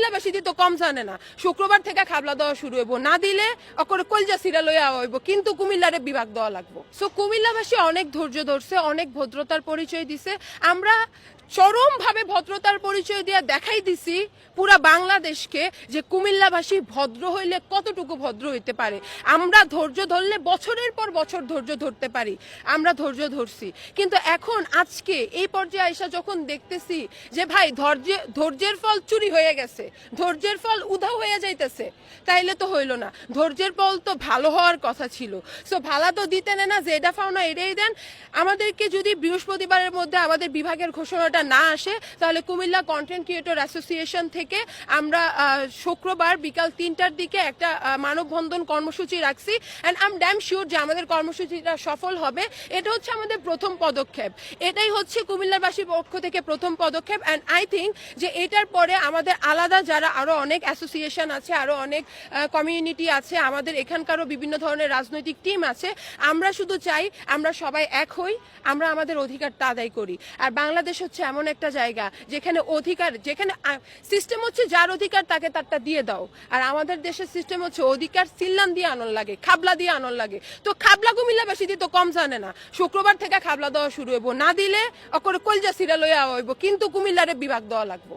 কুমিল্লাবাসী তো কম জানে না শুক্রবার থেকে খাবলা দেওয়া শুরু হইব না দিলে অকরে কলজা সিরা লইয়া হইব কিন্তু কুমিল্লারে বিভাগ দেওয়া লাগবো সো কুমিল্লাবাসী অনেক ধৈর্য ধরছে অনেক ভদ্রতার পরিচয় দিছে আমরা চরমভাবে ভদ্রতার পরিচয় দিয়ে দেখাই দিছি পুরা বাংলাদেশকে যে কুমিল্লাবাসী ভদ্র হইলে কতটুকু ভদ্র হইতে পারে আমরা ধৈর্য ধরলে বছরের পর বছর ধৈর্য ধরতে পারি আমরা ধৈর্য ধরছি কিন্তু এখন আজকে এই পর্যায়ে আইসা যখন দেখতেছি যে ভাই ধৈর্যের ফল চুরি হয়ে গেছে ধৈর্যের ফল উধাও হয়ে যাইতেছে তাইলে তো হইল না ধৈর্যের ফল তো ভালো হওয়ার কথা ছিল সো ভালো তো দিতেন না যে এটা পাও না এটাই দেন আমাদেরকে যদি বৃহস্পতিবারের মধ্যে আমাদের বিভাগের ঘোষণাটা না আসে তাহলে কুমিল্লা কন্টেন্ট ক্রিয়েটর অ্যাসোসিয়েশন থেকে আমরা শুক্রবার বিকাল 3টার দিকে একটা মানববন্ধন কর্মসূচি রাখছি and I am damn sure যে আমাদের কর্মসূচিটা সফল হবে এটা হচ্ছে আমাদের প্রথম পদক্ষেপ এটাই হচ্ছে কুমিল্লাবাসীর পক্ষ থেকে প্রথম পদক্ষেপ অ্যান্ড আই থিঙ্ক যে এটার পরে আমাদের আলাদা যারা আরো অনেক অ্যাসোসিয়েশন আছে আরো অনেক কমিউনিটি আছে আমাদের এখানকারও বিভিন্ন ধরনের রাজনৈতিক টিম আছে আমরা শুধু চাই আমরা সবাই এক হই আমরা আমাদের অধিকারটা আদায় করি আর বাংলাদেশ হচ্ছে এমন একটা জায়গা যেখানে অধিকার যেখানে সিস্টেম হচ্ছে যার অধিকার তাকে তারটা দিয়ে দাও আর আমাদের দেশের সিস্টেম হচ্ছে অধিকার সিল্লান দিয়ে আনন লাগে খাবলা দিয়ে আনন লাগে তো খাবলা কুমিল্লাবাসী তো কম জানে না শুক্রবার থেকে খাবলা দেওয়া শুরু হইব না দিলে অকরে কলজা সিরা লইয়া হইব কিন্তু কুমিল্লারে বিভাগ দেওয়া লাগবো